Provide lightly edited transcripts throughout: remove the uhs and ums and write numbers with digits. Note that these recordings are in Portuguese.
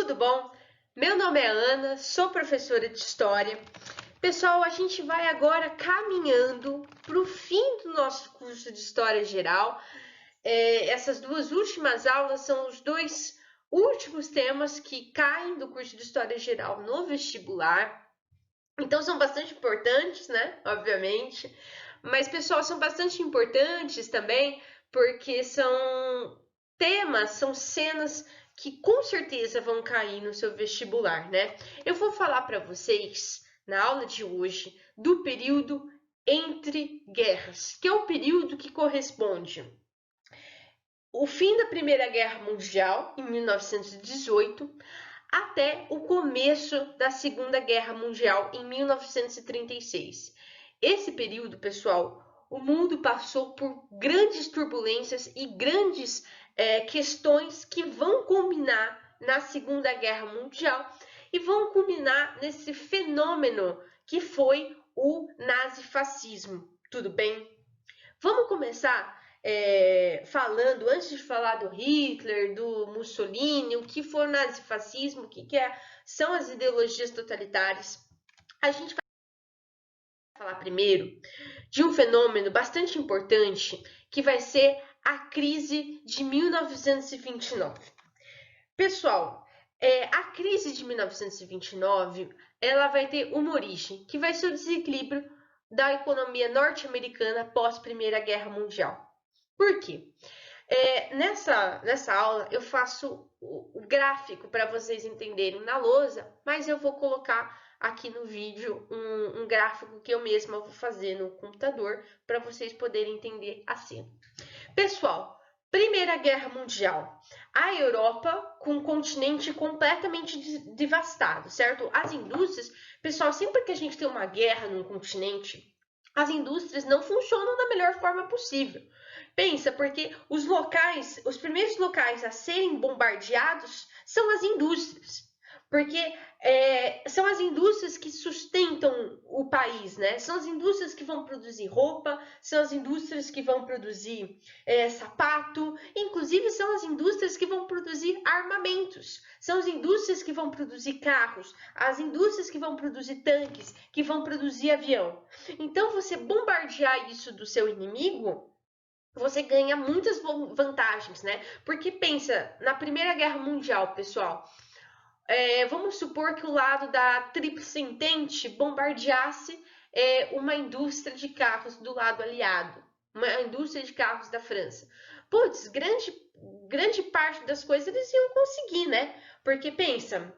tudo bom? Meu nome é Ana, sou professora de História. Pessoal, a gente vai agora caminhando para o fim do nosso curso de História Geral. Essas duas últimas aulas são os dois últimos temas que caem do curso de História Geral no vestibular. Então, são bastante importantes, né? Obviamente. Mas, pessoal, são bastante importantes também porque são temas, são cenas que com certeza vão cair no seu vestibular, né? Eu vou falar para vocês, na aula de hoje, do período entre guerras, que é o período que corresponde ao fim da Primeira Guerra Mundial, em 1918, até o começo da Segunda Guerra Mundial, em 1936. Esse período, pessoal, o mundo passou por grandes turbulências e grandes questões que vão culminar na Segunda Guerra Mundial e vão culminar nesse fenômeno que foi o nazifascismo. Tudo bem? Vamos começar falando, antes de falar do Hitler, do Mussolini, o que foi o nazifascismo, são as ideologias totalitárias. A gente vai falar primeiro de um fenômeno bastante importante, que vai ser a crise de 1929. Pessoal, a crise de 1929, ela vai ter uma origem, que vai ser o desequilíbrio da economia norte-americana pós Primeira Guerra Mundial. Por quê? Nessa aula eu faço o gráfico para vocês entenderem na lousa, mas eu vou colocar aqui no vídeo um gráfico que eu mesma vou fazer no computador para vocês poderem entender assim. Pessoal, Primeira Guerra Mundial. A Europa com um continente completamente devastado, certo? As indústrias, pessoal, sempre que a gente tem uma guerra num continente, as indústrias não funcionam da melhor forma possível. Pensa, porque os primeiros locais a serem bombardeados são as indústrias. Porque são as indústrias que sustentam o país, né? São as indústrias que vão produzir roupa, são as indústrias que vão produzir sapato, inclusive são as indústrias que vão produzir armamentos, são as indústrias que vão produzir carros, as indústrias que vão produzir tanques, que vão produzir avião. Então, você bombardear isso do seu inimigo, você ganha muitas vantagens, né? Porque pensa, na Primeira Guerra Mundial, pessoal, vamos supor que o lado da Tríplice Entente bombardeasse uma indústria de carros do lado aliado, uma indústria de carros da França. Putz, grande parte das coisas eles iam conseguir, né? Porque pensa,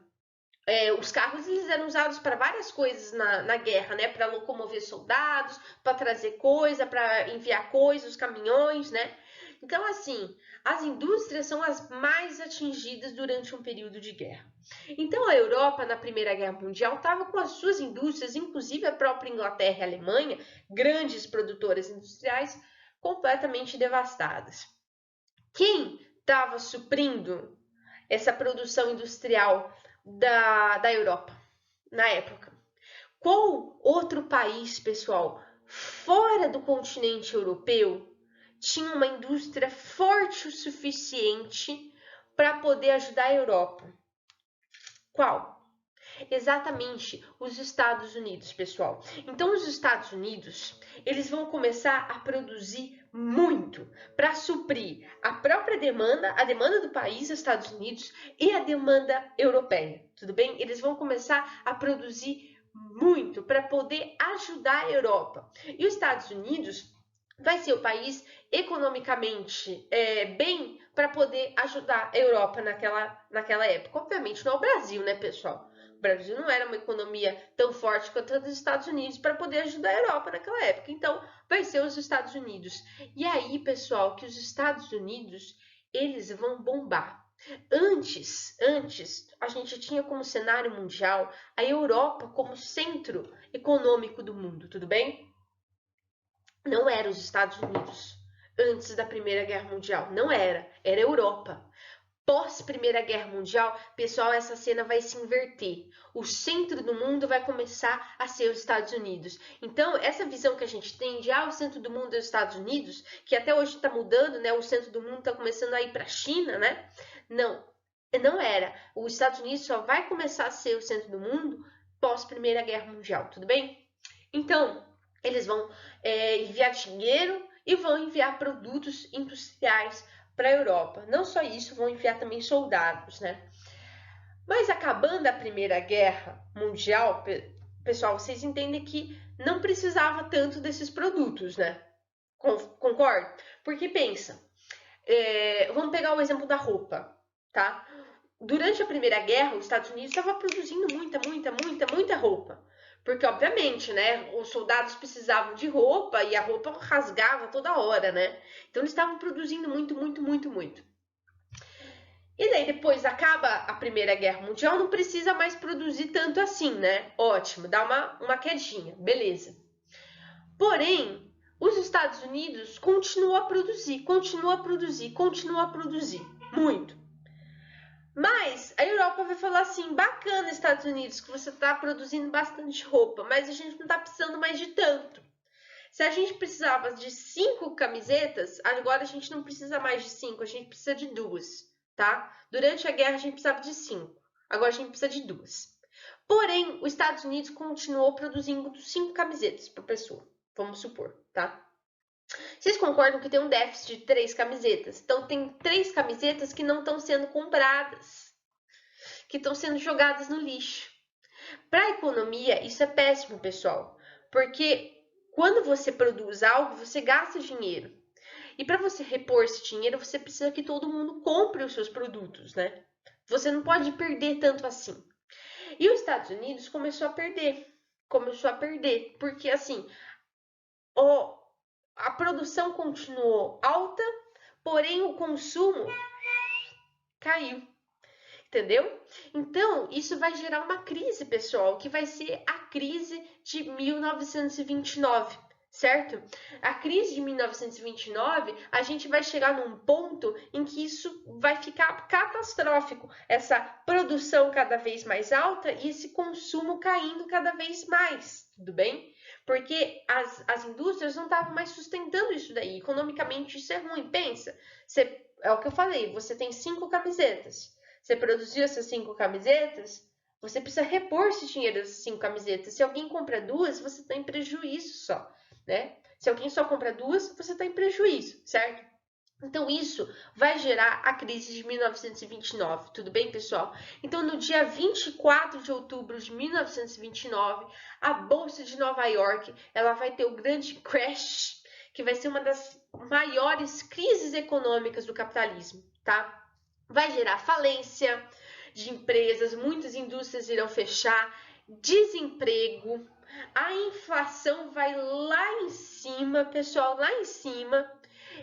os carros eles eram usados para várias coisas na guerra, né? Para locomover soldados, para trazer coisa, para enviar coisas, os caminhões, né? Então, assim, as indústrias são as mais atingidas durante um período de guerra. Então, a Europa, na Primeira Guerra Mundial, estava com as suas indústrias, inclusive a própria Inglaterra e a Alemanha, grandes produtoras industriais, completamente devastadas. Quem estava suprindo essa produção industrial da Europa na época? Qual outro país, pessoal, fora do continente europeu, tinha uma indústria forte o suficiente para poder ajudar a Europa? Qual? Exatamente, os Estados Unidos, pessoal. Então, os Estados Unidos, eles vão começar a produzir muito para suprir a própria demanda, a demanda do país, Estados Unidos, e a demanda europeia, tudo bem? Eles vão começar a produzir muito para poder ajudar a Europa. E os Estados Unidos vai ser o país economicamente bem para poder ajudar a Europa naquela época. Obviamente não é o Brasil, né, pessoal? O Brasil não era uma economia tão forte quanto a dos Estados Unidos para poder ajudar a Europa naquela época. Então, vai ser os Estados Unidos. E aí, pessoal, que os Estados Unidos, eles vão bombar. Antes, a gente tinha como cenário mundial a Europa como centro econômico do mundo, tudo bem? Não era os Estados Unidos antes da Primeira Guerra Mundial, não era a Europa. Pós Primeira Guerra Mundial, pessoal, essa cena vai se inverter. O centro do mundo vai começar a ser os Estados Unidos. Então, essa visão que a gente tem de o centro do mundo é os Estados Unidos, que até hoje está mudando, né? O centro do mundo está começando a ir para a China, né? Não. Não era. Os Estados Unidos só vai começar a ser o centro do mundo pós Primeira Guerra Mundial, tudo bem? Então, eles vão enviar dinheiro e vão enviar produtos industriais para a Europa. Não só isso, vão enviar também soldados, né? Mas acabando a Primeira Guerra Mundial, pessoal, vocês entendem que não precisava tanto desses produtos, né? Concordo? Porque pensa, vamos pegar o exemplo da roupa, tá? Durante a Primeira Guerra, os Estados Unidos estava produzindo muita roupa. Porque, obviamente, né, os soldados precisavam de roupa e a roupa rasgava toda hora, né? Então, eles estavam produzindo muito. E daí, depois acaba a Primeira Guerra Mundial, não precisa mais produzir tanto assim, né? Ótimo, dá uma quedinha, beleza. Porém, os Estados Unidos continuam a produzir, muito. Mas a Europa vai falar assim, bacana, Estados Unidos, que você está produzindo bastante roupa, mas a gente não está precisando mais de tanto. Se a gente precisava de 5 camisetas, agora a gente não precisa mais de 5, a gente precisa de 2, tá? Durante a guerra a gente precisava de 5, agora a gente precisa de 2. Porém, os Estados Unidos continuou produzindo 5 camisetas por pessoa, vamos supor, tá? Vocês concordam que tem um déficit de 3 camisetas? Então, tem 3 camisetas que não estão sendo compradas, que estão sendo jogadas no lixo. Para a economia, isso é péssimo, pessoal, porque quando você produz algo, você gasta dinheiro. E para você repor esse dinheiro, você precisa que todo mundo compre os seus produtos, né? Você não pode perder tanto assim. E os Estados Unidos começou a perder, porque assim, a produção continuou alta, porém o consumo caiu. Entendeu? Então, isso vai gerar uma crise, pessoal, que vai ser a crise de 1929, certo? A crise de 1929, a gente vai chegar num ponto em que isso vai ficar catastrófico, essa produção cada vez mais alta e esse consumo caindo cada vez mais, tudo bem? Porque as indústrias não estavam mais sustentando isso daí, economicamente isso é ruim, pensa, é o que eu falei, você tem 5 camisetas, você produziu essas 5 camisetas, você precisa repor esse dinheiro dessas 5 camisetas. Se alguém compra 2, você está em prejuízo só, né? Se alguém só compra 2, você está em prejuízo, certo? Então, isso vai gerar a crise de 1929, tudo bem, pessoal? Então, no dia 24 de outubro de 1929, a Bolsa de Nova York, ela vai ter o grande crash, que vai ser uma das maiores crises econômicas do capitalismo, tá? Vai gerar falência de empresas, muitas indústrias irão fechar, desemprego, a inflação vai lá em cima, pessoal, lá em cima.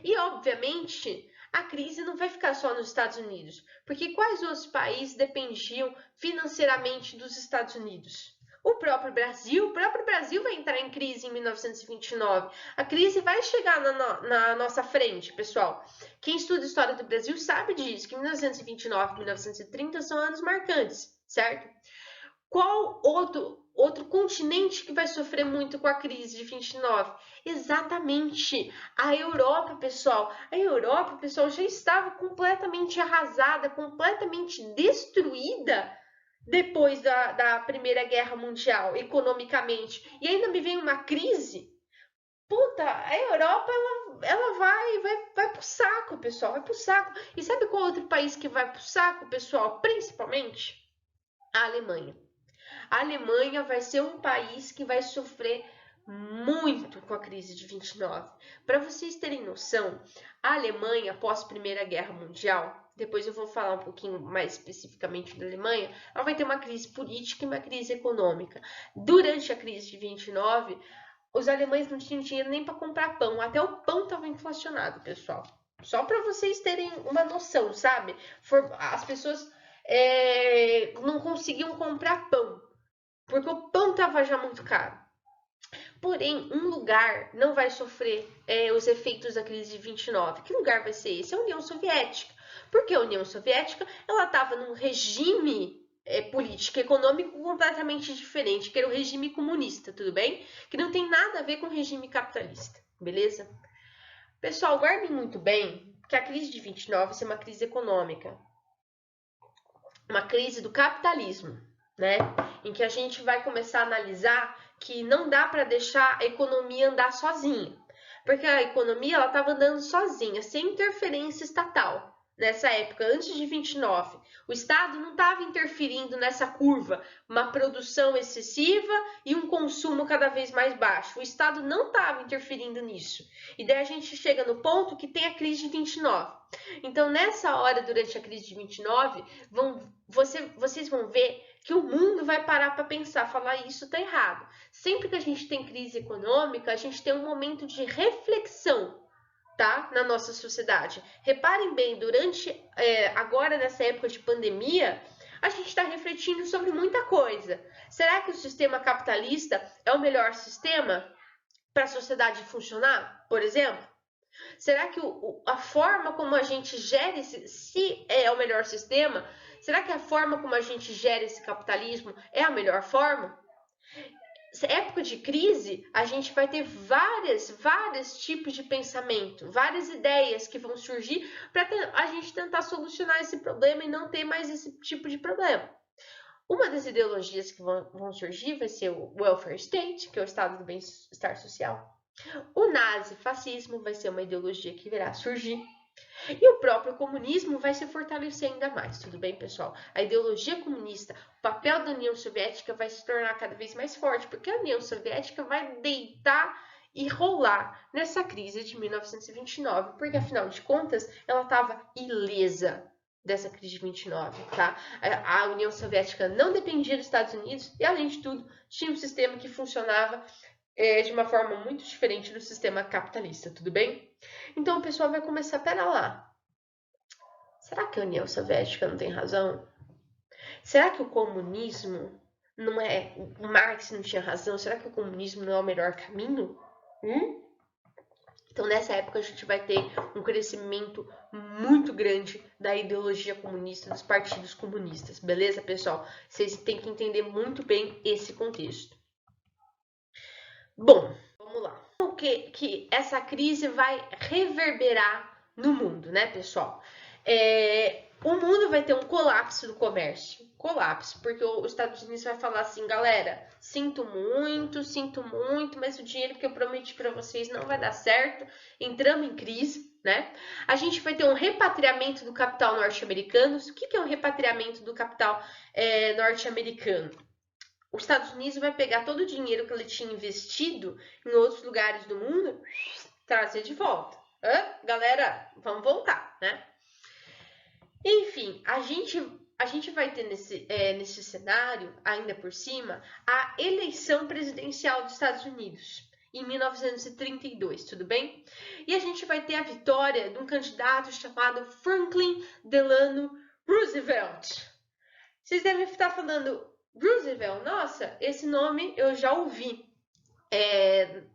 E, obviamente, a crise não vai ficar só nos Estados Unidos, porque quais outros países dependiam financeiramente dos Estados Unidos? O próprio Brasil vai entrar em crise em 1929. A crise vai chegar na nossa frente, pessoal. Quem estuda a história do Brasil sabe disso, que 1929 e 1930 são anos marcantes, certo? Qual outro continente que vai sofrer muito com a crise de 29? Exatamente, a Europa, pessoal. A Europa, pessoal, já estava completamente arrasada, completamente destruída depois da Primeira Guerra Mundial, economicamente. E ainda me vem uma crise. Puta, a Europa, ela vai pro saco, pessoal, vai pro saco. E sabe qual outro país que vai pro saco, pessoal? Principalmente a Alemanha. A Alemanha vai ser um país que vai sofrer muito com a crise de 29. Para vocês terem noção, a Alemanha, após a Primeira Guerra Mundial, depois eu vou falar um pouquinho mais especificamente da Alemanha, ela vai ter uma crise política e uma crise econômica. Durante a crise de 29, os alemães não tinham dinheiro nem para comprar pão, até o pão estava inflacionado, pessoal. Só para vocês terem uma noção, sabe? As pessoas não conseguiam comprar pão, porque o pão estava já muito caro. Porém, um lugar não vai sofrer os efeitos da crise de 29. Que lugar vai ser esse? A União Soviética. Porque a União Soviética ela estava num regime político e econômico completamente diferente, que era o regime comunista, tudo bem? Que não tem nada a ver com o regime capitalista, beleza? Pessoal, guardem muito bem que a crise de 29 vai ser uma crise econômica. uma crise do capitalismo, né? Em que a gente vai começar a analisar que não dá para deixar a economia andar sozinha, porque a economia ela estava andando sozinha, sem interferência estatal. Nessa época, antes de 29, o Estado não estava interferindo nessa curva, uma produção excessiva e um consumo cada vez mais baixo. O Estado não estava interferindo nisso. E daí a gente chega no ponto que tem a crise de 29. Então, nessa hora, durante a crise de 29, vocês vão ver que o mundo vai parar para pensar, falar isso está errado. Sempre que a gente tem crise econômica, a gente tem um momento de reflexão, tá? Na nossa sociedade. Reparem bem, agora nessa época de pandemia, a gente está refletindo sobre muita coisa. Será que o sistema capitalista é o melhor sistema para a sociedade funcionar, por exemplo? Será que a forma como a gente gera se é o melhor sistema, será que a forma como a gente gera esse capitalismo é a melhor forma? Época de crise, a gente vai ter vários tipos de pensamento, várias ideias que vão surgir para a gente tentar solucionar esse problema e não ter mais esse tipo de problema. Uma das ideologias que vão surgir vai ser o welfare state, que é o estado do bem-estar social. O nazifascismo vai ser uma ideologia que virá surgir. E o próprio comunismo vai se fortalecer ainda mais, tudo bem, pessoal? A ideologia comunista, o papel da União Soviética vai se tornar cada vez mais forte, porque a União Soviética vai deitar e rolar nessa crise de 1929, porque afinal de contas ela estava ilesa dessa crise de 29, tá? A União Soviética não dependia dos Estados Unidos e, além de tudo, tinha um sistema que funcionava de uma forma muito diferente do sistema capitalista, tudo bem? Então o pessoal vai começar, pera lá, será que a União Soviética não tem razão? Será que o comunismo não é, o Marx não tinha razão? Será que o comunismo não é o melhor caminho? Então nessa época a gente vai ter um crescimento muito grande da ideologia comunista, dos partidos comunistas, beleza, pessoal? Vocês têm que entender muito bem esse contexto. Bom, vamos lá. O que essa crise vai reverberar no mundo, né, pessoal? O mundo vai ter um colapso do comércio. Colapso, porque os Estados Unidos vai falar assim, galera, sinto muito, mas o dinheiro que eu prometi para vocês não vai dar certo. Entramos em crise, né? A gente vai ter um repatriamento do capital norte-americano. O que é um repatriamento do capital norte-americano? Os Estados Unidos vai pegar todo o dinheiro que ele tinha investido em outros lugares do mundo, trazer de volta. Galera, vamos voltar, né? Enfim, a gente vai ter nesse cenário, ainda por cima, a eleição presidencial dos Estados Unidos, em 1932, tudo bem? E a gente vai ter a vitória de um candidato chamado Franklin Delano Roosevelt. Vocês devem estar falando, Roosevelt, nossa, esse nome eu já ouvi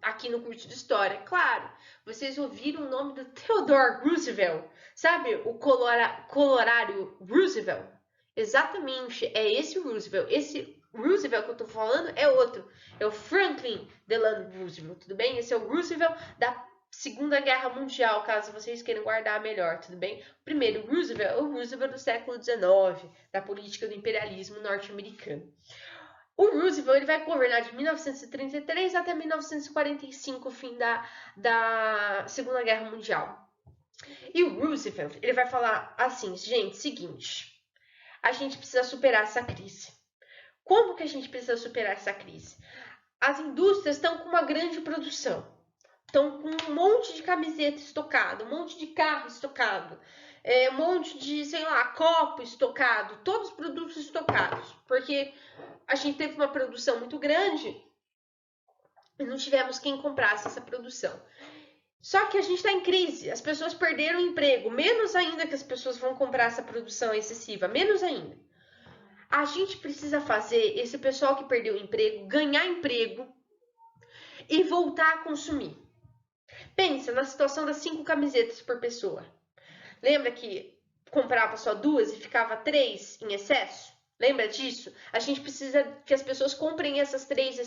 aqui no curso de História. Claro, vocês ouviram o nome do Theodore Roosevelt, sabe? O Colorado Roosevelt. Exatamente, é esse Roosevelt. Esse Roosevelt que eu tô falando é outro. É o Franklin Delano Roosevelt, tudo bem? Esse é o Roosevelt da Segunda Guerra Mundial, caso vocês queiram guardar melhor, tudo bem? Primeiro, Roosevelt é o Roosevelt do século XIX, da política do imperialismo norte-americano. O Roosevelt ele vai governar de 1933 até 1945, fim da Segunda Guerra Mundial. E o Roosevelt ele vai falar assim, gente, seguinte, a gente precisa superar essa crise. Como que a gente precisa superar essa crise? As indústrias estão com uma grande produção. Estão com um monte de camiseta estocada, um monte de carro estocado, um monte de, sei lá, copo estocado, todos os produtos estocados. Porque a gente teve uma produção muito grande e não tivemos quem comprasse essa produção. Só que a gente está em crise, as pessoas perderam o emprego, menos ainda que as pessoas vão comprar essa produção excessiva, menos ainda. A gente precisa fazer esse pessoal que perdeu o emprego ganhar emprego e voltar a consumir. Pensa na situação das 5 camisetas por pessoa. Lembra que comprava só 2 e ficava 3 em excesso? Lembra disso? A gente precisa que as pessoas comprem essas três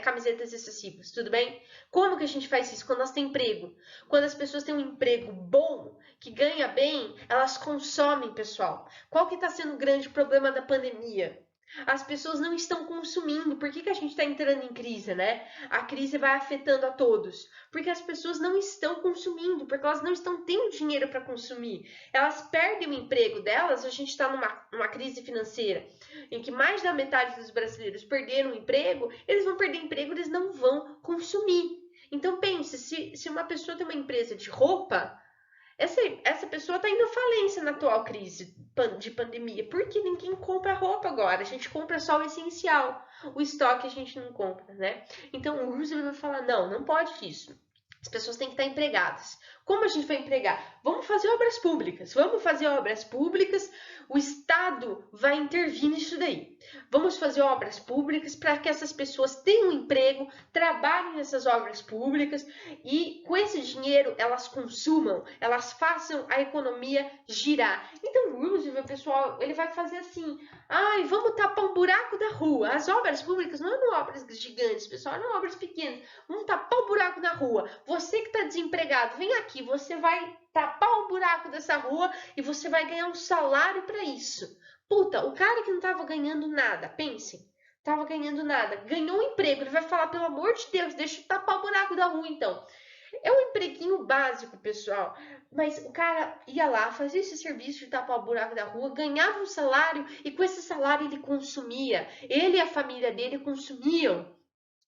camisetas excessivas, tudo bem? Como que a gente faz isso? Quando elas têm emprego. Quando as pessoas têm um emprego bom, que ganha bem, elas consomem, pessoal. Qual que está sendo o grande problema da pandemia? As pessoas não estão consumindo. Por que a gente está entrando em crise, né? A crise vai afetando a todos. Porque as pessoas não estão consumindo, porque elas não estão tendo dinheiro para consumir. Elas perdem o emprego delas, a gente está numa crise financeira em que mais da metade dos brasileiros perderam o emprego, eles vão perder emprego, eles não vão consumir. Então pense, se uma pessoa tem uma empresa de roupa, essa pessoa está indo à falência na atual crise de pandemia, porque ninguém compra roupa agora, a gente compra só o essencial, o estoque a gente não compra, né? Então o Roosevelt vai falar, não pode isso. As pessoas têm que estar empregadas. Como a gente vai empregar? Vamos fazer obras públicas. Vamos fazer obras públicas. O Estado vai intervir nisso daí. Vamos fazer obras públicas para que essas pessoas tenham emprego, trabalhem nessas obras públicas e com esse dinheiro elas consumam, elas façam a economia girar. Então o Roosevelt, pessoal, ele vai fazer assim, vamos tapar um buraco da rua. As obras públicas não são obras gigantes, pessoal, não obras pequenas. Vamos tapar o buraco da rua. Você que está desempregado, vem aqui, você vai tapar o buraco dessa rua e você vai ganhar um salário para isso. Puta, o cara que não estava ganhando nada, pense, estava ganhando nada, ganhou um emprego, ele vai falar, pelo amor de Deus, deixa eu tapar o buraco da rua então. É um empreguinho básico, pessoal, mas o cara ia lá, fazia esse serviço de tapar o buraco da rua, ganhava um salário e com esse salário ele consumia, ele e a família dele consumiam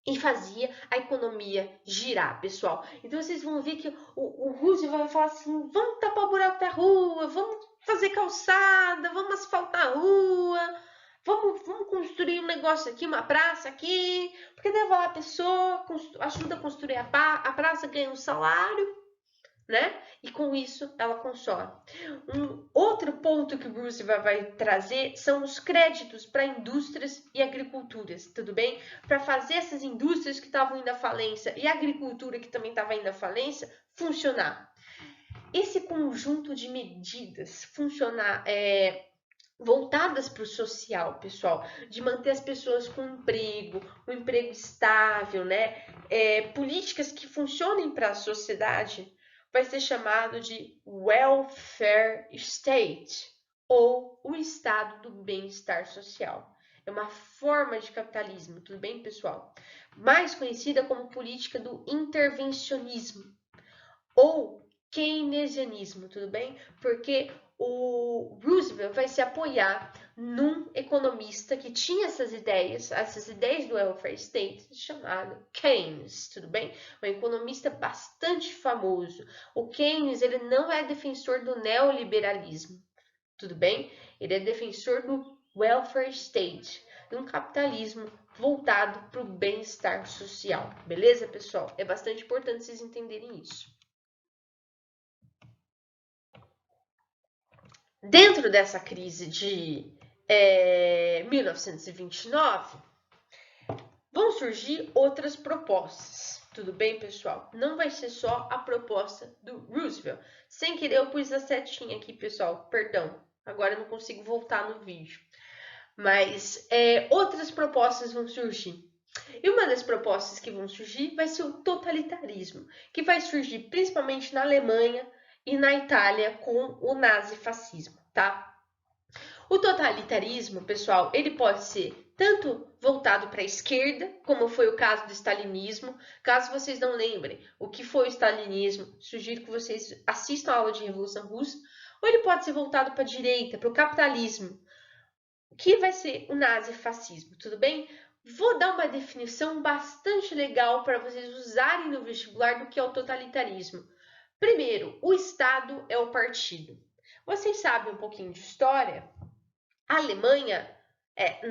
e fazia a economia girar, pessoal. Então vocês vão ver que o Roosevelt vai falar assim, vamos tapar o buraco da rua, vamos fazer calçada, vamos asfaltar a rua, vamos construir um negócio aqui, uma praça aqui, porque daí vai lá a pessoa, ajuda a construir a praça, ganha um salário, né? E com isso ela consome. Um outro ponto que o Roosevelt vai trazer são os créditos para indústrias e agriculturas, tudo bem? Para fazer essas indústrias que estavam indo à falência e a agricultura que também estava indo à falência funcionar. Esse conjunto de medidas funcionar voltadas para o social, pessoal, de manter as pessoas com um emprego estável, né? Políticas que funcionem para a sociedade, vai ser chamado de welfare state, ou o estado do bem-estar social. É uma forma de capitalismo, tudo bem, pessoal? Mais conhecida como política do intervencionismo, ou keynesianismo, tudo bem? Porque o Roosevelt vai se apoiar num economista que tinha essas ideias do welfare state, chamado Keynes, tudo bem? Um economista bastante famoso. O Keynes, ele não é defensor do neoliberalismo, tudo bem? Ele é defensor do welfare state, de um capitalismo voltado para o bem-estar social, beleza, pessoal? É bastante importante vocês entenderem isso. Dentro dessa crise de 1929, vão surgir outras propostas. Tudo bem, pessoal? Não vai ser só a proposta do Roosevelt. Sem querer, eu pus a setinha aqui, pessoal. Perdão, agora eu não consigo voltar no vídeo. Mas outras propostas vão surgir. E uma das propostas que vão surgir vai ser o totalitarismo, que vai surgir principalmente na Alemanha e na Itália com o nazifascismo, tá? O totalitarismo, pessoal, ele pode ser tanto voltado para a esquerda, como foi o caso do stalinismo. Caso vocês não lembrem o que foi o stalinismo, sugiro que vocês assistam a aula de Revolução Russa. Ou ele pode ser voltado para a direita, para o capitalismo, que vai ser o nazifascismo, tudo bem? Vou dar uma definição bastante legal para vocês usarem no vestibular do que é o totalitarismo. Primeiro, o Estado é o partido. Vocês sabem um pouquinho de história? A Alemanha,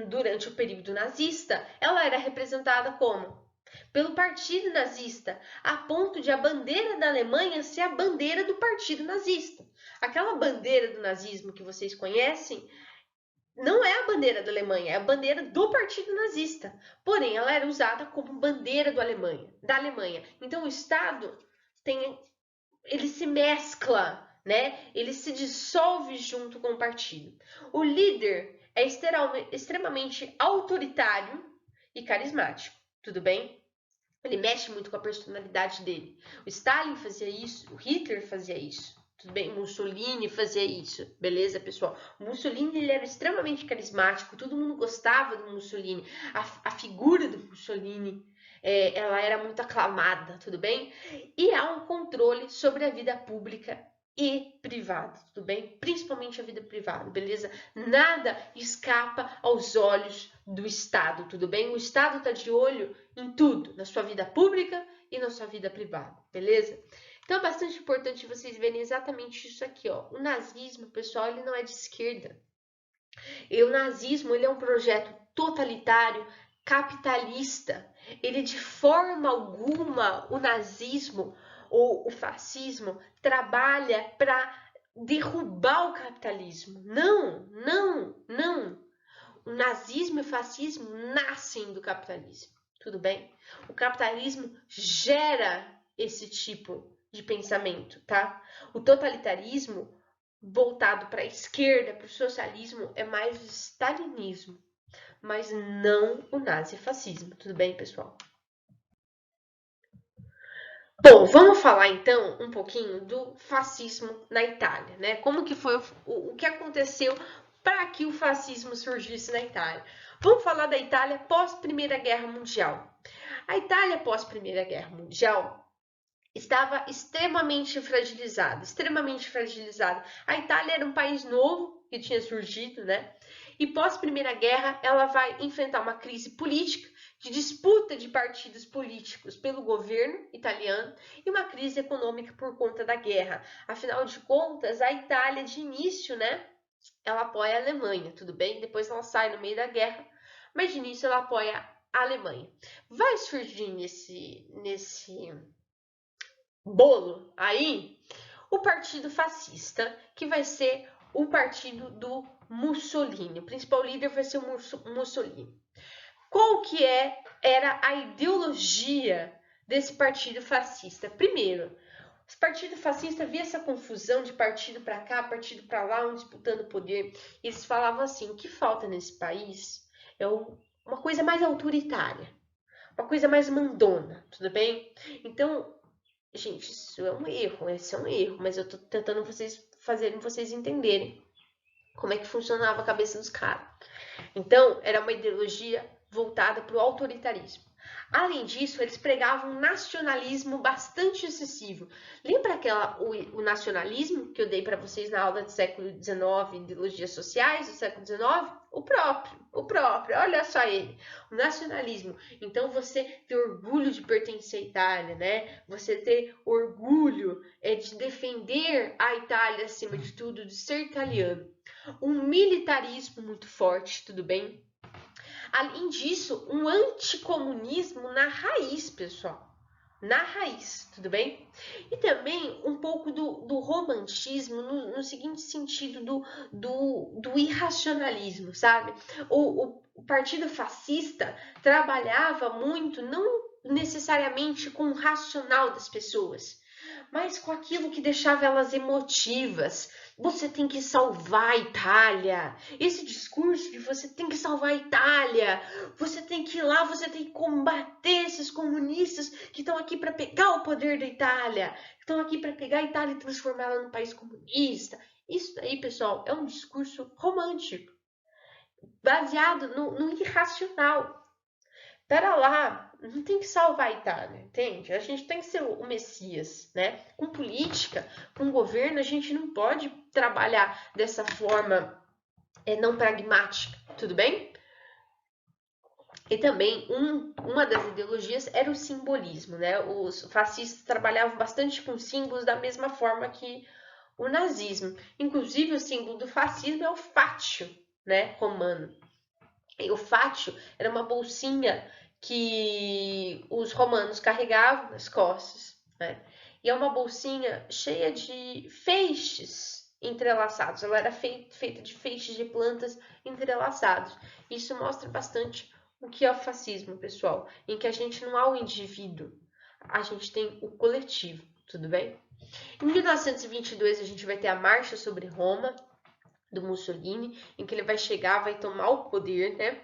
durante o período nazista, ela era representada como? Pelo partido nazista, a ponto de a bandeira da Alemanha ser a bandeira do partido nazista. Aquela bandeira do nazismo que vocês conhecem não é a bandeira da Alemanha, é a bandeira do partido nazista. Porém, ela era usada como bandeira da Alemanha. Então, o Estado ele se mescla, né? Ele se dissolve junto com o partido. O líder é extremamente autoritário e carismático, tudo bem? Ele mexe muito com a personalidade dele. O Stalin fazia isso, o Hitler fazia isso, tudo bem? Mussolini fazia isso, beleza, pessoal? O Mussolini, ele era extremamente carismático, todo mundo gostava do Mussolini. A figura do Mussolini, ela era muito aclamada, tudo bem? E há um controle sobre a vida pública e privada, tudo bem? Principalmente a vida privada, beleza? Nada escapa aos olhos do Estado, tudo bem? O Estado está de olho em tudo, na sua vida pública e na sua vida privada, beleza? Então é bastante importante vocês verem exatamente isso aqui, ó. O nazismo, pessoal, ele não é de esquerda. E o nazismo, ele é um projeto totalitário, capitalista. Ele de forma alguma, o nazismo ou o fascismo trabalha para derrubar o capitalismo. Não, não, não. O nazismo e o fascismo nascem do capitalismo, tudo bem? O capitalismo gera esse tipo de pensamento, tá? O totalitarismo voltado para a esquerda, para o socialismo, é mais o stalinismo, mas não o nazifascismo, tudo bem, pessoal? Bom, vamos falar então um pouquinho do fascismo na Itália, né? Como que foi o que aconteceu para que o fascismo surgisse na Itália? Vamos falar da Itália pós Primeira Guerra Mundial. A Itália pós Primeira Guerra Mundial estava extremamente fragilizada, extremamente fragilizada. A Itália era um país novo que tinha surgido, né? E pós Primeira Guerra, ela vai enfrentar uma crise política, de disputa de partidos políticos pelo governo italiano e uma crise econômica por conta da guerra. Afinal de contas, a Itália de início, né, ela apoia a Alemanha, tudo bem? Depois ela sai no meio da guerra, mas de início ela apoia a Alemanha. Vai surgir nesse bolo aí o partido fascista, que vai ser o partido do Mussolini. O principal líder vai ser o Mussolini. Qual que era a ideologia desse partido fascista? Primeiro, o partido fascista via essa confusão de partido para cá, partido para lá, um disputando poder. E eles falavam assim: o que falta nesse país é uma coisa mais autoritária, uma coisa mais mandona, tudo bem? Então, gente, isso é um erro, esse é um erro, mas eu tô tentando fazerem vocês entenderem como é que funcionava a cabeça dos caras. Então, era uma ideologia voltada para o autoritarismo. Além disso, eles pregavam um nacionalismo bastante excessivo. Lembra o nacionalismo que eu dei para vocês na aula de século XIX, ideologias sociais do século XIX? O próprio, olha só ele, o nacionalismo. Então, você ter orgulho de pertencer à Itália, né? Você ter orgulho de defender a Itália acima de tudo, de ser italiano. Um militarismo muito forte, tudo bem? Além disso, um anticomunismo na raiz, pessoal. Na raiz, tudo bem? E também um pouco do romantismo no seguinte sentido do irracionalismo, sabe? O partido fascista trabalhava muito, não necessariamente com o racional das pessoas, mas com aquilo que deixava elas emotivas. Você tem que salvar a Itália. Esse discurso de você tem que salvar a Itália, você tem que ir lá, você tem que combater esses comunistas que estão aqui para pegar o poder da Itália, que estão aqui para pegar a Itália e transformá-la num país comunista. Isso aí, pessoal, é um discurso romântico, baseado no irracional. Pera lá, não tem que salvar a Itália, entende? A gente tem que ser o Messias, né? Com política, com governo, a gente não pode trabalhar dessa forma não pragmática, tudo bem? E também uma das ideologias era o simbolismo, né? Os fascistas trabalhavam bastante com símbolos da mesma forma que o nazismo. Inclusive, o símbolo do fascismo é o fátio, né? Romano. E o fátio era uma bolsinha que os romanos carregavam nas costas, né? E é uma bolsinha cheia de feixes entrelaçados. Ela era feita de feixes de plantas entrelaçados. Isso mostra bastante o que é o fascismo, pessoal, em que a gente não há o indivíduo, a gente tem o coletivo, tudo bem? Em 1922 a gente vai ter a Marcha sobre Roma, do Mussolini, em que ele vai chegar, vai tomar o poder, né?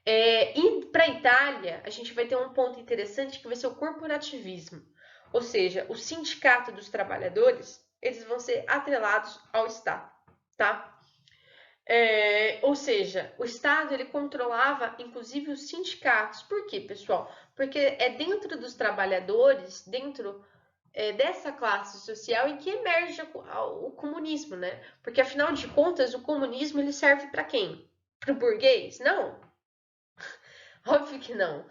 E para a Itália, a gente vai ter um ponto interessante que vai ser o corporativismo. Ou seja, o sindicato dos trabalhadores, eles vão ser atrelados ao Estado, tá? Ou seja, o Estado ele controlava inclusive os sindicatos. Por quê, pessoal? Porque é dentro dos trabalhadores, dentro dessa classe social em que emerge o comunismo, né? Porque afinal de contas, o comunismo ele serve para quem? Para o burguês? Não, óbvio que não.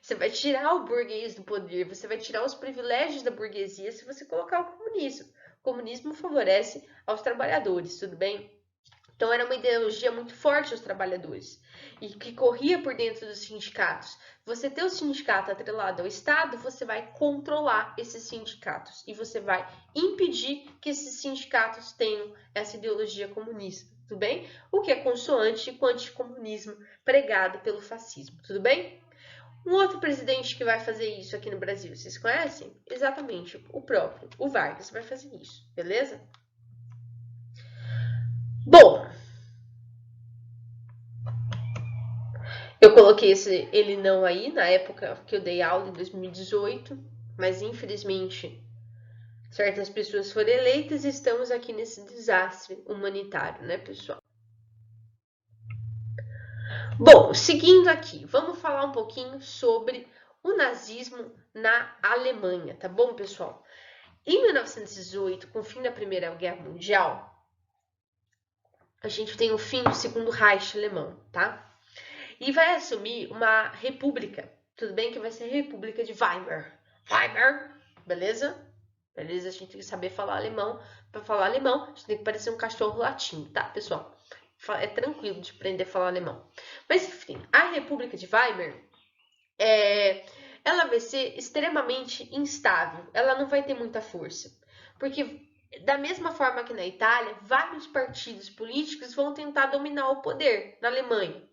Você vai tirar o burguês do poder, você vai tirar os privilégios da burguesia se você colocar o comunismo. O comunismo favorece aos trabalhadores, tudo bem? Então era uma ideologia muito forte aos trabalhadores e que corria por dentro dos sindicatos. Você ter o sindicato atrelado ao Estado, você vai controlar esses sindicatos e você vai impedir que esses sindicatos tenham essa ideologia comunista, tudo bem? O que é consoante com o anticomunismo pregado pelo fascismo, tudo bem? Um outro presidente que vai fazer isso aqui no Brasil, vocês conhecem? Exatamente, o próprio, o Vargas vai fazer isso, beleza? Bom, eu coloquei ele não aí na época que eu dei aula, em 2018, mas infelizmente certas pessoas foram eleitas e estamos aqui nesse desastre humanitário, né, pessoal? Bom, seguindo aqui, vamos falar um pouquinho sobre o nazismo na Alemanha, tá bom, pessoal? Em 1918, com o fim da Primeira Guerra Mundial, a gente tem o fim do Segundo Reich alemão, tá? E vai assumir uma república, tudo bem que vai ser a República de Weimar. Weimar, beleza? Beleza, a gente tem que saber falar alemão. Para falar alemão, a gente tem que parecer um cachorro latindo, tá, pessoal? É tranquilo de aprender a falar alemão. Mas, enfim, a República de Weimar, ela vai ser extremamente instável. Ela não vai ter muita força. Porque, da mesma forma que na Itália, vários partidos políticos vão tentar dominar o poder na Alemanha.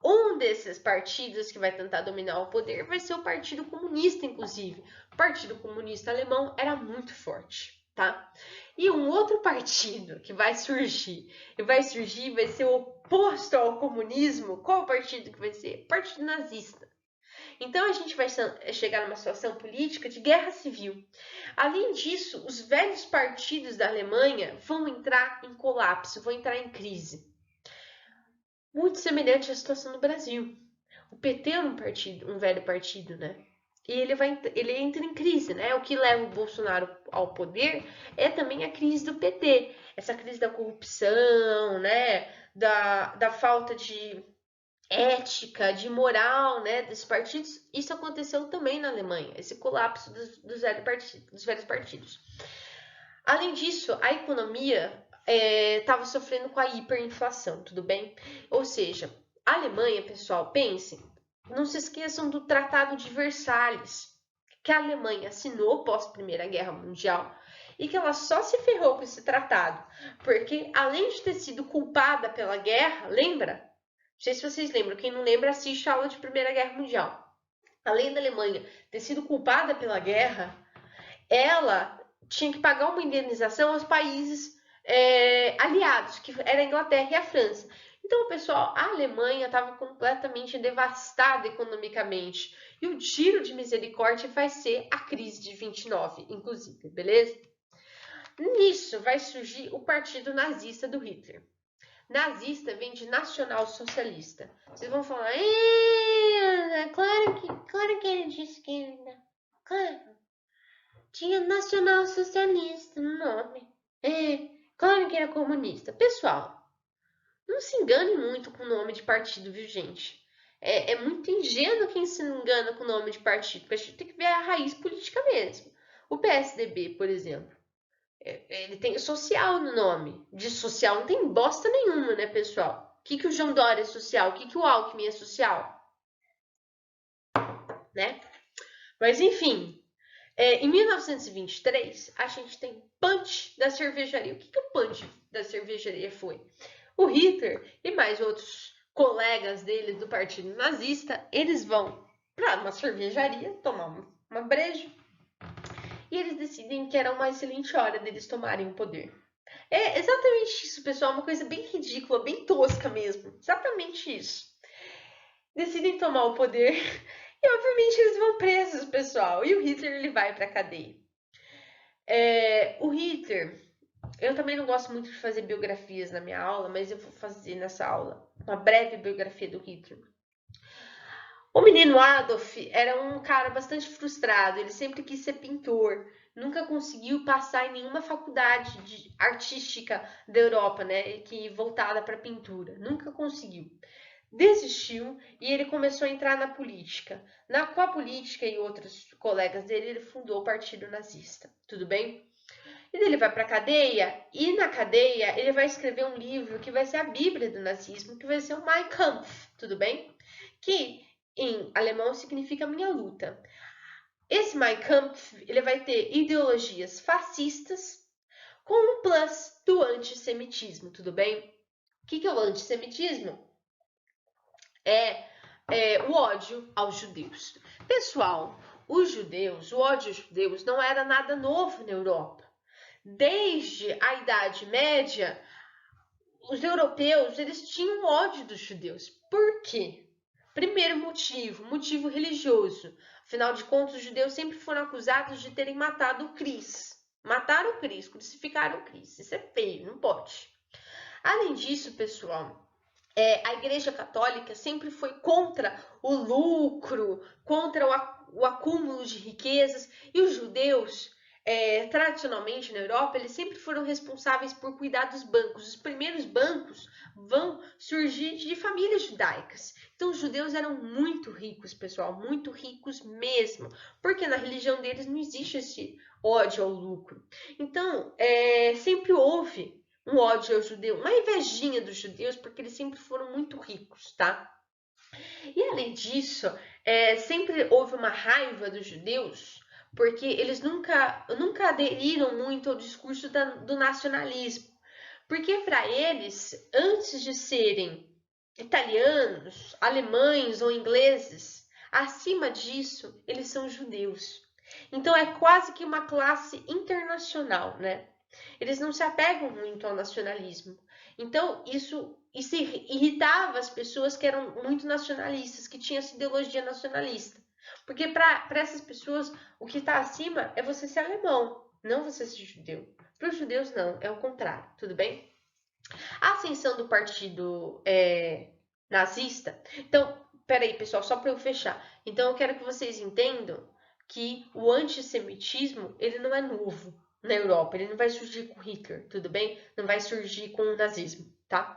Um desses partidos que vai tentar dominar o poder vai ser o Partido Comunista, inclusive. O Partido Comunista Alemão era muito forte, tá? E um outro partido que vai surgir, vai ser o oposto ao comunismo. Qual partido que vai ser? O Partido Nazista. Então a gente vai chegar numa situação política de guerra civil. Além disso, os velhos partidos da Alemanha vão entrar em colapso, vão entrar em crise. Muito semelhante à situação do Brasil. O PT é um velho partido, né? E ele entra em crise, né? O que leva o Bolsonaro ao poder é também a crise do PT. Essa crise da corrupção, né? Da falta de ética, de moral, né? Desses partidos. Isso aconteceu também na Alemanha, esse colapso dos velhos partidos. Além disso, a economia estava sofrendo com a hiperinflação, tudo bem? Ou seja, a Alemanha, pessoal, pensem, não se esqueçam do Tratado de Versalhes, que a Alemanha assinou pós Primeira Guerra Mundial e que ela só se ferrou com esse tratado, porque além de ter sido culpada pela guerra, lembra? Não sei se vocês lembram, quem não lembra assiste a aula de Primeira Guerra Mundial. Além da Alemanha ter sido culpada pela guerra, ela tinha que pagar uma indenização aos países aliados, que era a Inglaterra e a França. Então, pessoal, a Alemanha estava completamente devastada economicamente. E o tiro de misericórdia vai ser a crise de 29, inclusive, beleza? Nisso vai surgir o partido nazista do Hitler. Nazista vem de nacional-socialista. Vocês vão falar, claro que ele é de esquerda. Claro. Tinha nacional-socialista no nome. Claro que era comunista. Pessoal, não se engane muito com o nome de partido, viu, gente? É muito ingênuo quem se engana com o nome de partido, porque a gente tem que ver a raiz política mesmo. O PSDB, por exemplo, ele tem social no nome. De social não tem bosta nenhuma, né, pessoal? O que o João Dória é social? O que o Alckmin é social? Né? Mas, enfim, em 1923, a gente tem Punch da cervejaria. O que o Punch da cervejaria foi? O Hitler e mais outros colegas dele do partido nazista, eles vão para uma cervejaria tomar uma breja e eles decidem que era uma excelente hora deles tomarem o poder. É exatamente isso, pessoal. Uma coisa bem ridícula, bem tosca mesmo. Exatamente isso. Decidem tomar o poder e, obviamente, eles vão presos, pessoal. E o Hitler, ele vai pra cadeia. O Hitler, eu também não gosto muito de fazer biografias na minha aula, mas eu vou fazer nessa aula uma breve biografia do Hitler. O menino Adolf era um cara bastante frustrado, ele sempre quis ser pintor, nunca conseguiu passar em nenhuma faculdade artística da Europa, né, que voltada para pintura, nunca conseguiu. Desistiu e ele começou a entrar na política. Com a política e outros colegas dele, ele fundou o Partido Nazista, tudo bem? E ele vai para a cadeia, e na cadeia ele vai escrever um livro que vai ser a Bíblia do nazismo, que vai ser o Mein Kampf, tudo bem? Que em alemão significa minha luta. Esse Mein Kampf, ele vai ter ideologias fascistas com um plus do antissemitismo, tudo bem? O que é o antissemitismo? É o ódio aos judeus. Pessoal, o ódio aos judeus não era nada novo na Europa. Desde a Idade Média, os europeus eles tinham ódio dos judeus. Por quê? Primeiro motivo religioso. Afinal de contas, os judeus sempre foram acusados de terem matado o Cris. Mataram o Cris, crucificaram o Cris. Isso é feio, não pode. Além disso, pessoal, a Igreja Católica sempre foi contra o lucro, contra o acúmulo de riquezas, e os judeus, tradicionalmente na Europa, eles sempre foram responsáveis por cuidar dos bancos. Os primeiros bancos vão surgir de famílias judaicas. Então, os judeus eram muito ricos, pessoal, muito ricos mesmo, porque na religião deles não existe esse ódio ao lucro. Então, sempre houve um ódio ao judeu, uma invejinha dos judeus, porque eles sempre foram muito ricos, tá? E além disso, sempre houve uma raiva dos judeus, porque eles nunca aderiram muito ao discurso do nacionalismo. Porque para eles, antes de serem italianos, alemães ou ingleses, acima disso, eles são judeus. Então é quase que uma classe internacional, né? Eles não se apegam muito ao nacionalismo. Então, isso irritava as pessoas que eram muito nacionalistas, que tinham essa ideologia nacionalista. Porque para essas pessoas, o que está acima é você ser alemão, não você ser judeu. Para os judeus, não, é o contrário, tudo bem? A ascensão do partido nazista. Então, peraí, pessoal, só para eu fechar. Então, eu quero que vocês entendam que o antissemitismo ele não é novo na Europa. Ele não vai surgir com Hitler, tudo bem? Não vai surgir com o nazismo, tá?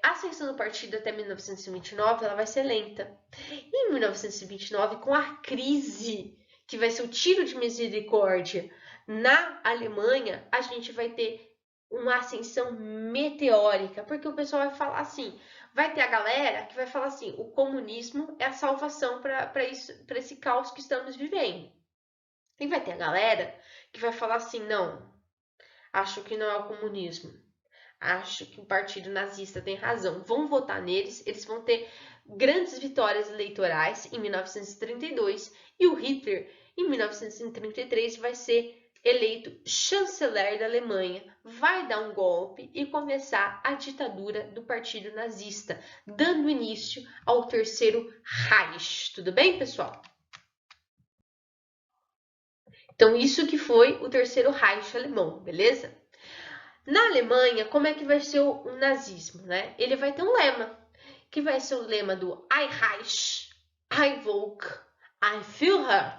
A ascensão do partido até 1929 ela vai ser lenta. Em 1929, com a crise, que vai ser o tiro de misericórdia na Alemanha, a gente vai ter uma ascensão meteórica, porque o pessoal vai falar assim, vai ter a galera que vai falar assim, o comunismo é a salvação para esse caos que estamos vivendo. E vai ter a galera que vai falar assim, não, acho que não é o comunismo. Acho que o partido nazista tem razão. Vão votar neles, eles vão ter grandes vitórias eleitorais em 1932 e o Hitler, em 1933, vai ser eleito chanceler da Alemanha, vai dar um golpe e começar a ditadura do partido nazista, dando início ao Terceiro Reich. Tudo bem, pessoal? Então, isso que foi o Terceiro Reich alemão, beleza? Na Alemanha, como é que vai ser o nazismo, né? Ele vai ter um lema, que vai ser o lema do Ein Reich, Ein Volk, Ein Führer.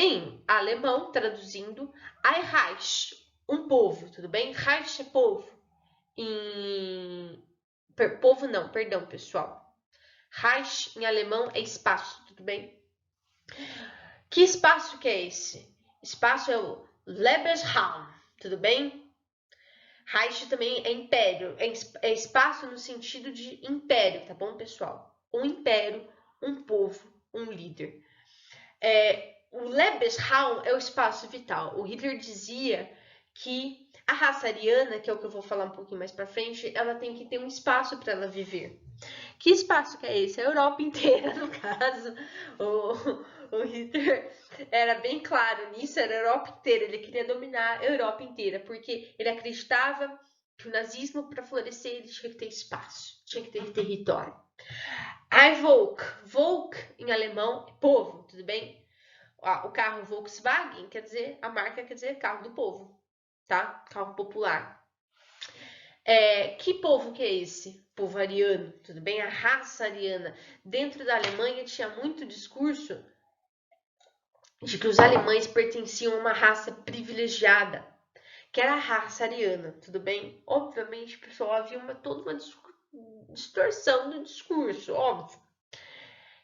Em alemão, traduzindo, Ein Reich, um povo, tudo bem? Reich é povo. Povo não, perdão, pessoal. Reich em alemão é espaço, tudo bem? Que espaço que é esse? Espaço é o Lebensraum, tudo bem? Reich também é império, é espaço no sentido de império, tá bom, pessoal? Um império, um povo, um líder. O Lebensraum é o espaço vital. O Hitler dizia que a raça ariana, que é o que eu vou falar um pouquinho mais para frente, ela tem que ter um espaço para ela viver. Que espaço que é esse? A Europa inteira, no caso. O Hitler era bem claro nisso, era a Europa inteira. Ele queria dominar a Europa inteira, porque ele acreditava que o nazismo, para florescer, ele tinha que ter espaço, tinha que ter território. Ein Volk. Volk, em alemão, é povo, tudo bem? O carro Volkswagen quer dizer, a marca quer dizer carro do povo, tá? Carro popular. Que povo que é esse? Povo ariano, tudo bem? A raça ariana. Dentro da Alemanha tinha muito discurso de que os alemães pertenciam a uma raça privilegiada, que era a raça ariana, tudo bem? Obviamente, pessoal, havia toda uma distorção do discurso, óbvio.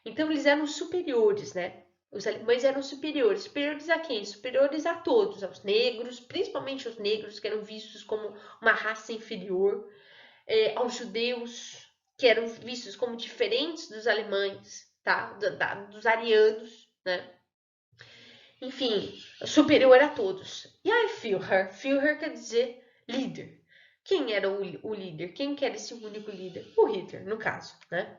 Então, eles eram superiores, né? Os alemães eram superiores. Superiores a quem? Superiores a todos, aos negros, principalmente os negros, que eram vistos como uma raça inferior, aos judeus, que eram vistos como diferentes dos alemães, tá? Dos arianos, né? Enfim, superior a todos. E aí, Führer? Führer quer dizer líder. Quem era o líder? Quem que era esse único líder? O Hitler, no caso, né?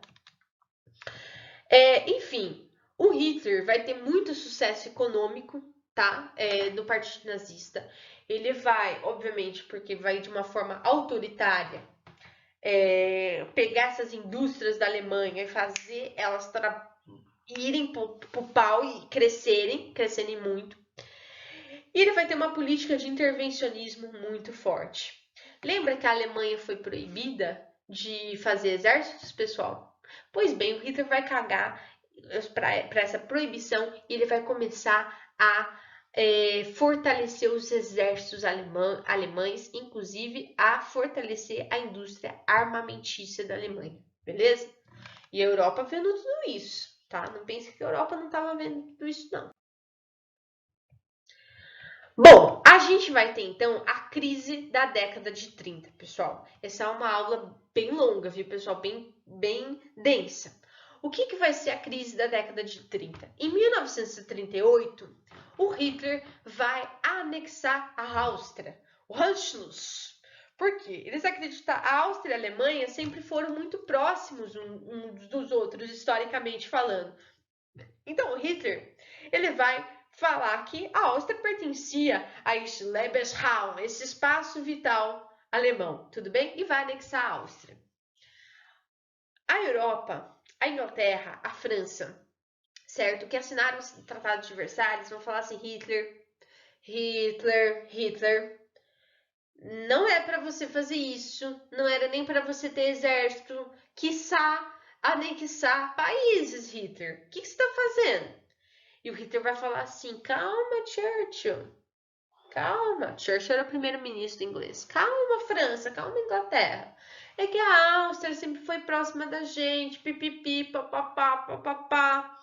Enfim, o Hitler vai ter muito sucesso econômico, tá? No Partido Nazista. Ele vai, obviamente, porque vai de uma forma autoritária, pegar essas indústrias da Alemanha e fazer elas irem pro pau e crescerem muito. E ele vai ter uma política de intervencionismo muito forte. Lembra que a Alemanha foi proibida de fazer exércitos, pessoal? Pois bem, o Hitler vai cagar para essa proibição e ele vai começar a fortalecer os exércitos alemães, inclusive a fortalecer a indústria armamentícia da Alemanha, beleza? E a Europa vendo tudo isso, tá? Não pense que a Europa não estava vendo tudo isso, não. Bom, a gente vai ter então a crise da década de 30, pessoal. Essa é uma aula bem longa, viu, pessoal? Bem densa. O que vai ser a crise da década de 30? Em 1938, o Hitler vai anexar a Áustria, o Anschluss. Por quê? Eles acreditam que a Áustria e a Alemanha sempre foram muito próximos uns dos outros, historicamente falando. Então, o Hitler, ele vai falar que a Áustria pertencia a esse Lebensraum, esse espaço vital alemão, tudo bem? E vai anexar a Áustria. A Europa, a Inglaterra, a França, certo? Que assinaram o Tratado de Versalhes, vão falar assim, Hitler, não é para você fazer isso, não era nem para você ter exército, quiçá anexar países, Hitler. O que você está fazendo? E o Hitler vai falar assim, calma, Churchill, calma. Churchill era o primeiro-ministro inglês. Calma, França, calma, Inglaterra. É que a Áustria sempre foi próxima da gente, pipipi, papapá, papapá.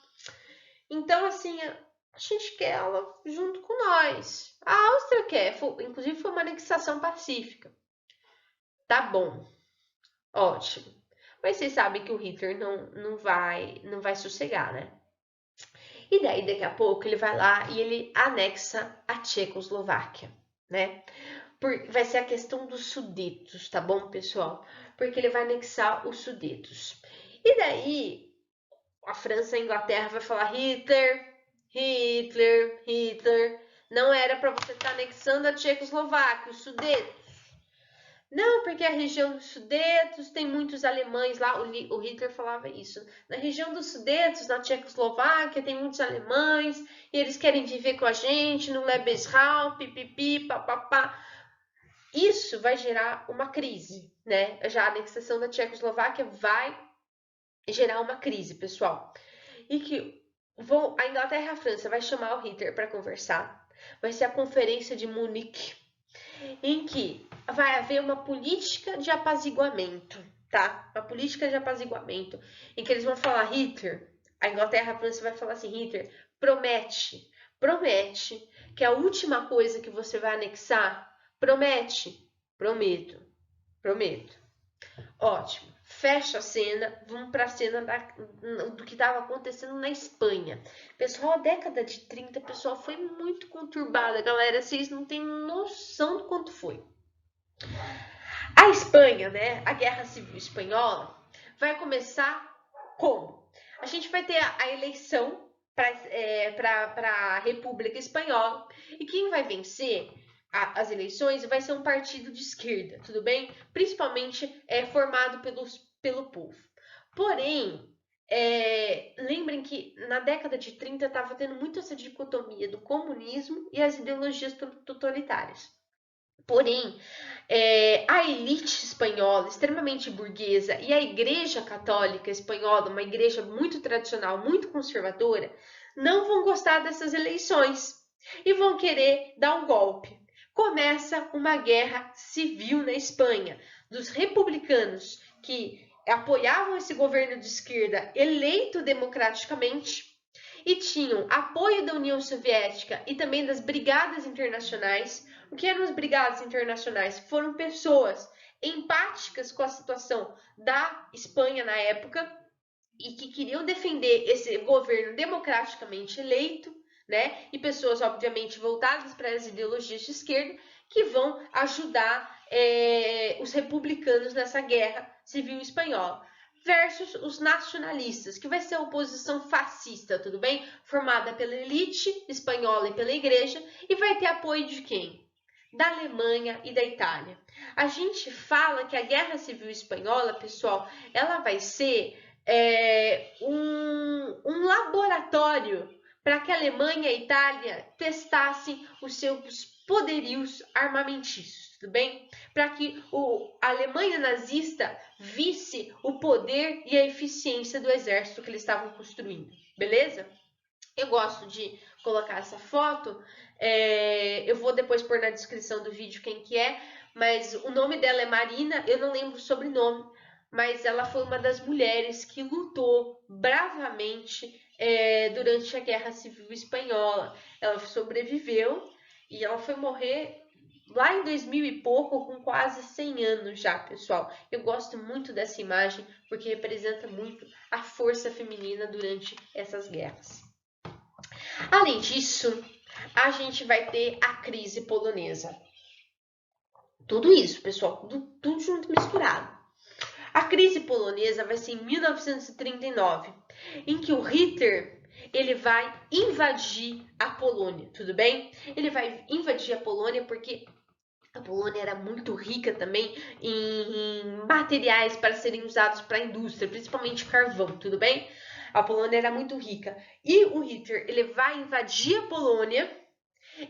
Então, assim, a gente quer ela junto com nós. A Áustria quer, inclusive foi uma anexação pacífica. Tá bom, ótimo. Mas vocês sabem que o Hitler não vai sossegar, né? E daí, daqui a pouco, ele vai lá e ele anexa a Tchecoslováquia, né? Vai ser a questão dos Sudetos, tá bom, pessoal? Porque ele vai anexar os Sudetos. E daí, a França e a Inglaterra vai falar Hitler, não era para você estar anexando a Tchecoslováquia, os Sudetos. Não, porque a região dos Sudetos tem muitos alemães lá. O Hitler falava isso. Na região dos Sudetos, na Tchecoslováquia, tem muitos alemães e eles querem viver com a gente no Lebensraum, pipipi, papapá. Isso vai gerar uma crise, né? Já a anexação da Tchecoslováquia vai gerar uma crise, pessoal. E que a Inglaterra e a França vai chamar o Hitler para conversar. Vai ser a Conferência de Munique, em que vai haver uma política de apaziguamento, tá? Uma política de apaziguamento, em que eles vão falar, Hitler, a Inglaterra e a França vai falar assim, Hitler, promete que a última coisa que você vai anexar, promete, prometo. Ótimo. Fecha a cena, vamos para a cena do que estava acontecendo na Espanha. Pessoal, a década de 30, pessoal, foi muito conturbada, galera. Vocês não têm noção do quanto foi. A Espanha, né? A Guerra Civil Espanhola vai começar como? A gente vai ter a eleição para a República Espanhola e quem vai vencer as eleições vai ser um partido de esquerda, tudo bem? Principalmente formado pelo povo. Porém, lembrem que na década de 30 estava tendo muito essa dicotomia do comunismo e as ideologias totalitárias. Porém, a elite espanhola, extremamente burguesa, e a Igreja Católica Espanhola, uma igreja muito tradicional, muito conservadora, não vão gostar dessas eleições e vão querer dar um golpe. Começa uma guerra civil na Espanha, dos republicanos que apoiavam esse governo de esquerda eleito democraticamente e tinham apoio da União Soviética e também das brigadas internacionais. O que eram as brigadas internacionais? Foram pessoas empáticas com a situação da Espanha na época e que queriam defender esse governo democraticamente eleito, né? E pessoas, obviamente, voltadas para as ideologias de esquerda que vão ajudar os republicanos nessa guerra civil espanhola. Versus os nacionalistas, que vai ser a oposição fascista, tudo bem? Formada pela elite espanhola e pela igreja, e vai ter apoio de quem? Da Alemanha e da Itália. A gente fala que a Guerra Civil Espanhola, pessoal, ela vai ser um laboratório para que a Alemanha e a Itália testassem os seus poderios armamentícios, tudo bem? Para que a Alemanha nazista visse o poder e a eficiência do exército que eles estavam construindo, beleza? Eu gosto de colocar essa foto, eu vou depois pôr na descrição do vídeo quem que é, mas o nome dela é Marina, eu não lembro o sobrenome, mas ela foi uma das mulheres que lutou bravamente durante a Guerra Civil Espanhola. Ela sobreviveu e ela foi morrer lá em 2000 e pouco, com quase 100 anos já, pessoal. Eu gosto muito dessa imagem porque representa muito a força feminina durante essas guerras. Além disso, a gente vai ter a crise polonesa. Tudo isso, pessoal, tudo junto misturado. A crise polonesa vai ser em 1939, em que o Hitler ele vai invadir a Polônia, tudo bem? Ele vai invadir a Polônia porque a Polônia era muito rica também em materiais para serem usados para a indústria, principalmente carvão, tudo bem? A Polônia era muito rica. E o Hitler ele vai invadir a Polônia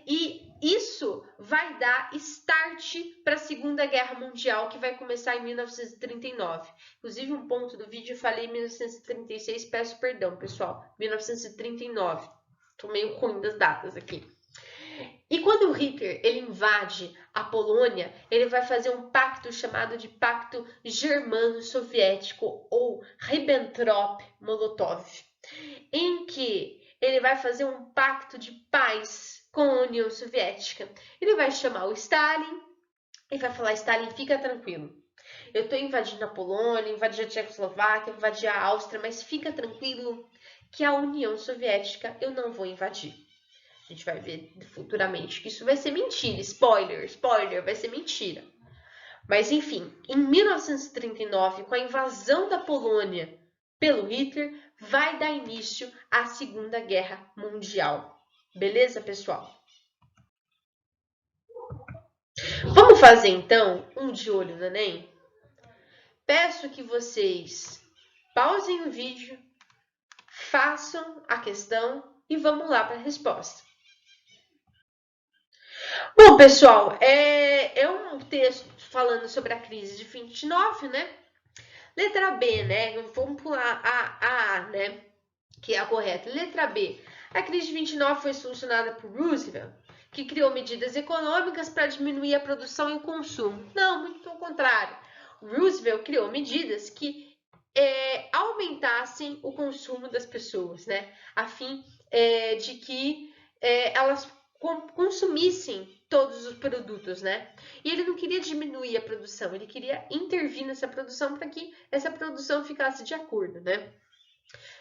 e isso vai dar start para a Segunda Guerra Mundial, que vai começar em 1939. Inclusive, um ponto do vídeo eu falei em 1936, peço perdão, pessoal. 1939. Tô meio ruim das datas aqui. E quando o Hitler ele invade a Polônia, ele vai fazer um pacto chamado de Pacto Germano-Soviético ou Ribbentrop-Molotov, em que ele vai fazer um pacto de paz com a União Soviética. Ele vai chamar o Stalin e vai falar: Stalin, fica tranquilo. Eu estou invadindo a Polônia, invadindo a Tchecoslováquia, invadindo a Áustria, mas fica tranquilo que a União Soviética eu não vou invadir. A gente vai ver futuramente que isso vai ser mentira. Spoiler, vai ser mentira. Mas enfim, em 1939, com a invasão da Polônia pelo Hitler, vai dar início à Segunda Guerra Mundial. Beleza, pessoal? Vamos fazer então um de olho no Enem? Peço que vocês pausem o vídeo, façam a questão e vamos lá para a resposta. Bom, pessoal, é um texto falando sobre a crise de 29, né? Letra B, né? Vamos pular a A, né? Que é a correta. Letra B. A crise de 29 foi solucionada por Roosevelt, que criou medidas econômicas para diminuir a produção e o consumo. Não, muito pelo contrário. Roosevelt criou medidas que aumentassem o consumo das pessoas, né? A fim de que elas consumissem todos os produtos, né? E ele não queria diminuir a produção, ele queria intervir nessa produção para que essa produção ficasse de acordo, né?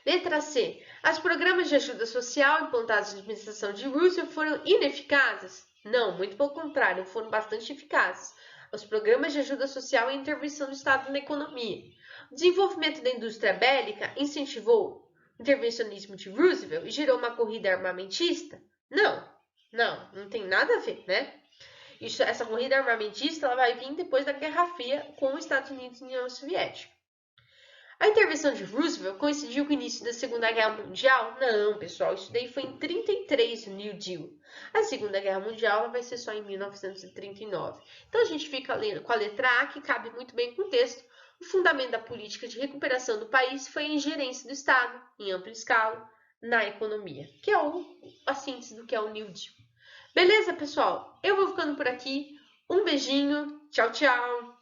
Letra C. Os programas de ajuda social implantados na administração de Roosevelt foram ineficazes? Não, muito pelo contrário, foram bastante eficazes. Os programas de ajuda social e intervenção do Estado na economia. Desenvolvimento da indústria bélica incentivou o intervencionismo de Roosevelt e gerou uma corrida armamentista? Não tem nada a ver, né? Essa corrida armamentista ela vai vir depois da Guerra Fria com os Estados Unidos e a União Soviética. A intervenção de Roosevelt coincidiu com o início da Segunda Guerra Mundial? Não, pessoal, isso daí foi em 33 o New Deal. A Segunda Guerra Mundial vai ser só em 1939. Então a gente fica lendo com a letra A, que cabe muito bem com o texto. O fundamento da política de recuperação do país foi a ingerência do Estado, em ampla escala, na economia, que é a síntese do que é o New Deal. Beleza, pessoal? Eu vou ficando por aqui. Um beijinho. Tchau, tchau.